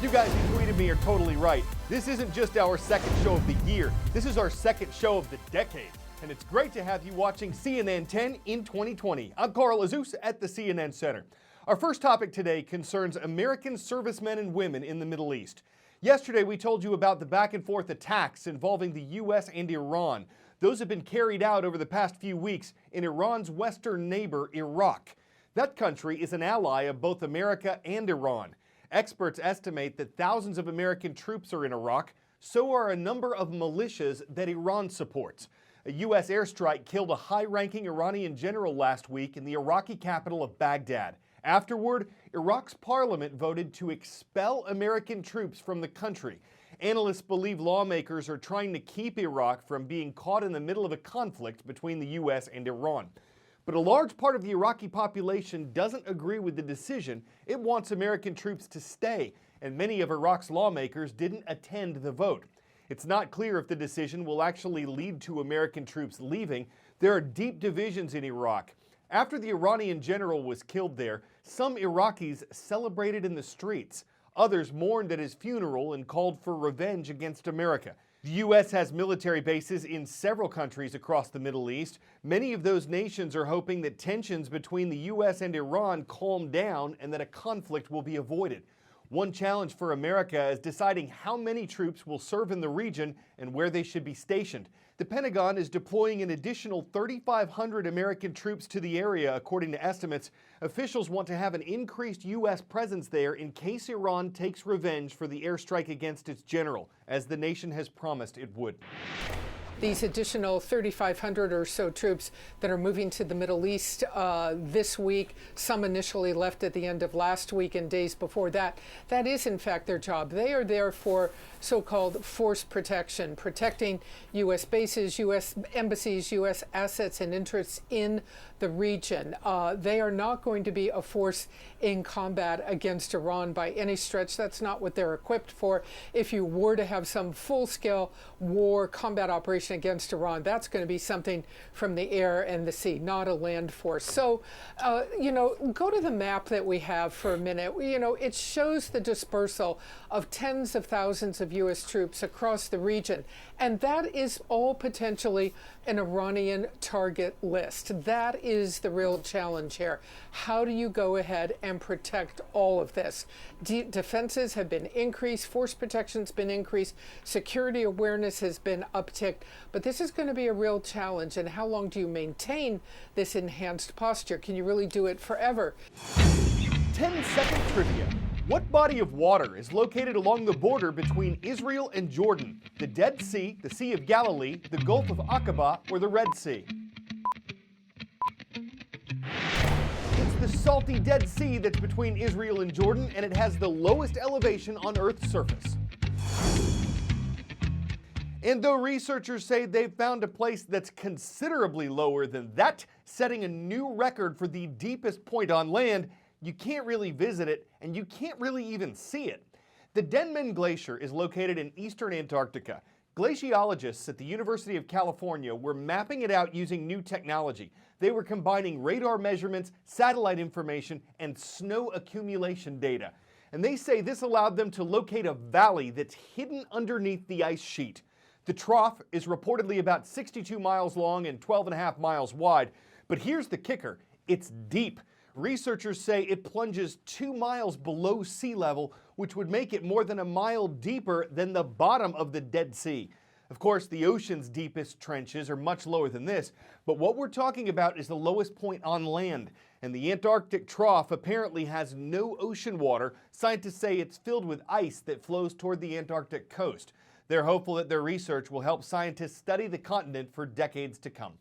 You guys who tweeted me are totally right. This isn't just our second show of the year, this is our second show of the decade. And it's great to have you watching CNN 10 in 2020. I'm Carl Azus at the CNN Center. Our first topic today concerns American servicemen and women in the Middle East. Yesterday we told you about the back and forth attacks involving the U.S. and Iran. Those have been carried out over the past few weeks in Iran's western neighbor, Iraq. That country is an ally of both America and Iran. Experts estimate that thousands of American troops are in Iraq. So are a number of militias that Iran supports. A U.S. airstrike killed a high-ranking Iranian general last week in the Iraqi capital of Baghdad. Afterward, Iraq's parliament voted to expel American troops from the country. Analysts believe lawmakers are trying to keep Iraq from being caught in the middle of a conflict between the U.S. and Iran. But a large part of the Iraqi population doesn't agree with the decision. It wants American troops to stay, and many of Iraq's lawmakers didn't attend the vote. It's not clear if the decision will actually lead to American troops leaving. There are deep divisions in Iraq. After the Iranian general was killed there, some Iraqis celebrated in the streets. Others mourned at his funeral and called for revenge against America. The U.S. has military bases in several countries across the Middle East. Many of those nations are hoping that tensions between the U.S. and Iran calm down and that a conflict will be avoided. One challenge for America is deciding how many troops will serve in the region and where they should be stationed. The Pentagon is deploying an additional 3,500 American troops to the area, according to estimates. Officials want to have an increased U.S. presence there in case Iran takes revenge for the airstrike against its general, as the nation has promised it would. These additional 3,500 or so troops that are moving to the Middle East this week, some initially left at the end of last week and days before that, that is in fact their job. They are there for so-called force protection, protecting U.S. bases, U.S. embassies, U.S. assets and interests in the region. They are not going to be a force in combat against Iran by any stretch. That's not what they're equipped for. If you were to have some full-scale war combat operation against Iran, that's going to be something from the air and the sea, not a land force. So, go to the map that we have for a minute. It shows the dispersal of tens of thousands of U.S. troops across the region, and that is all potentially an Iranian target list. That is the real challenge here. How do you go ahead and protect all of this? Defenses have been increased, force protection's been increased, security awareness has been upticked, but this is going to be a real challenge. And how long do you maintain this enhanced posture? Can you really do it forever? 10-second trivia. What body of water is located along the border between Israel and Jordan? The Dead Sea, the Sea of Galilee, the Gulf of Aqaba, or the Red Sea? It's the salty Dead Sea that's between Israel and Jordan, and it has the lowest elevation on Earth's surface. And though researchers say they've found a place that's considerably lower than that, setting a new record for the deepest point on land, you can't really visit it, and you can't really even see it. The Denman Glacier is located in eastern Antarctica. Glaciologists at the University of California were mapping it out using new technology. They were combining radar measurements, satellite information, and snow accumulation data. And they say this allowed them to locate a valley that's hidden underneath the ice sheet. The trough is reportedly about 62 miles long and 12.5 miles wide. But here's the kicker: it's deep. Researchers say it plunges 2 miles below sea level, which would make it more than a mile deeper than the bottom of the Dead Sea. Of course, the ocean's deepest trenches are much lower than this, but what we're talking about is the lowest point on land. And the Antarctic trough apparently has no ocean water. Scientists say it's filled with ice that flows toward the Antarctic coast. They're hopeful that their research will help scientists study the continent for decades to come.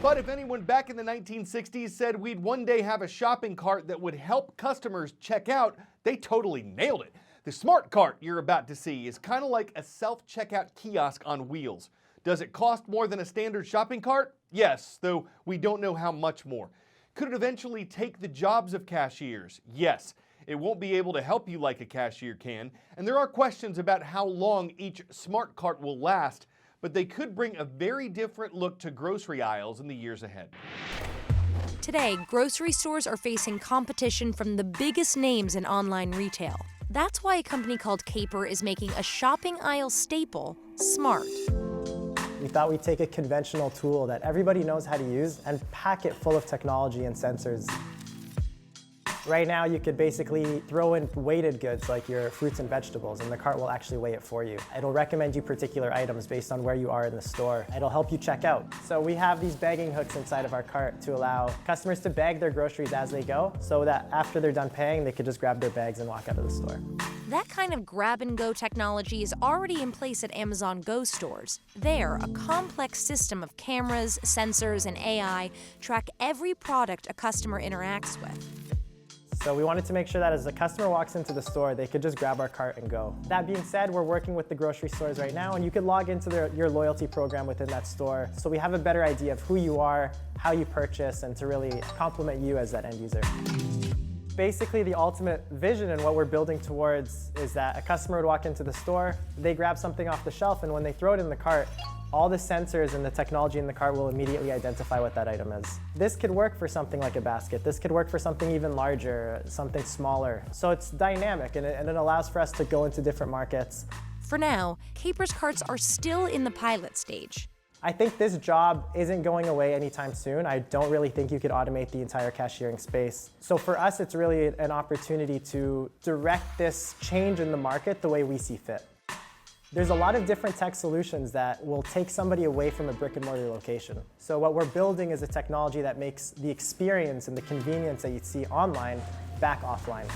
But if anyone back in the 1960s said we'd one day have a shopping cart that would help customers check out, they totally nailed it. The smart cart you're about to see is kind of like a self-checkout kiosk on wheels. Does it cost more than a standard shopping cart? Yes, though we don't know how much more. Could it eventually take the jobs of cashiers? Yes. It won't be able to help you like a cashier can, and there are questions about how long each smart cart will last, but they could bring a very different look to grocery aisles in the years ahead. Today, grocery stores are facing competition from the biggest names in online retail. That's why a company called Caper is making a shopping aisle staple smart. We thought we'd take a conventional tool that everybody knows how to use and pack it full of technology and sensors. Right now, you could basically throw in weighted goods like your fruits and vegetables, and the cart will actually weigh it for you. It'll recommend you particular items based on where you are in the store. It'll help you check out. So we have these bagging hooks inside of our cart to allow customers to bag their groceries as they go, so that after they're done paying, they could just grab their bags and walk out of the store. That kind of grab-and-go technology is already in place at Amazon Go stores. There, a complex system of cameras, sensors, and AI track every product a customer interacts with. So we wanted to make sure that as the customer walks into the store, they could just grab our cart and go. That being said, we're working with the grocery stores right now, and you could log into your loyalty program within that store. So we have a better idea of who you are, how you purchase, and to really complement you as that end user. Basically, the ultimate vision and what we're building towards is that a customer would walk into the store, they grab something off the shelf, and when they throw it in the cart, all the sensors and the technology in the cart will immediately identify what that item is. This could work for something like a basket. This could work for something even larger, something smaller. So it's dynamic, and it allows for us to go into different markets. For now, Caper's carts are still in the pilot stage. I think this job isn't going away anytime soon. I don't really think you could automate the entire cashiering space. So for us, it's really an opportunity to direct this change in the market the way we see fit. There's a lot of different tech solutions that will take somebody away from a brick and mortar location. So what we're building is a technology that makes the experience and the convenience that you'd see online back offline.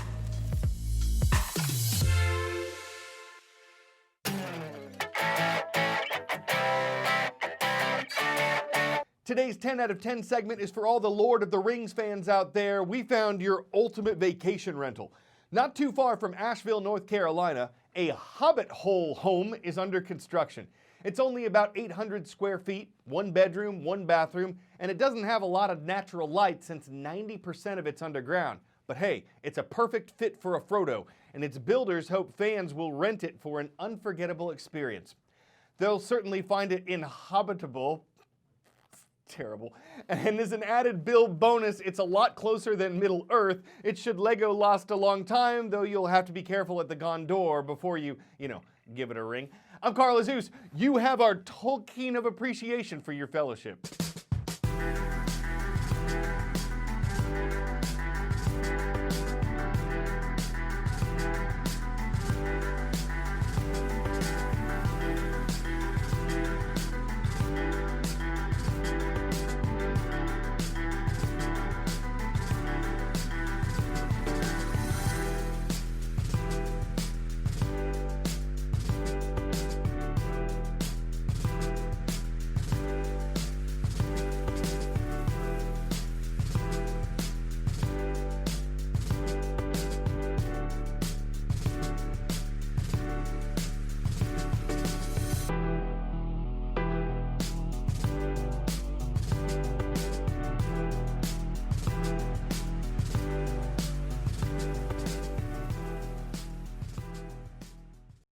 Today's 10 out of 10 segment is for all the Lord of the Rings fans out there. We found your ultimate vacation rental. Not too far from Asheville, North Carolina, a Hobbit hole home is under construction. It's only about 800 square feet, 1 bedroom, 1 bathroom, and it doesn't have a lot of natural light since 90% of it's underground. But hey, it's a perfect fit for a Frodo, and its builders hope fans will rent it for an unforgettable experience. They'll certainly find it inhabitable. Terrible. And as an added build bonus, it's a lot closer than Middle Earth. It should Lego last a long time, though you'll have to be careful at the Gondor before you give it a ring. I'm Carl Azus. You have our Tolkien of appreciation for your fellowship.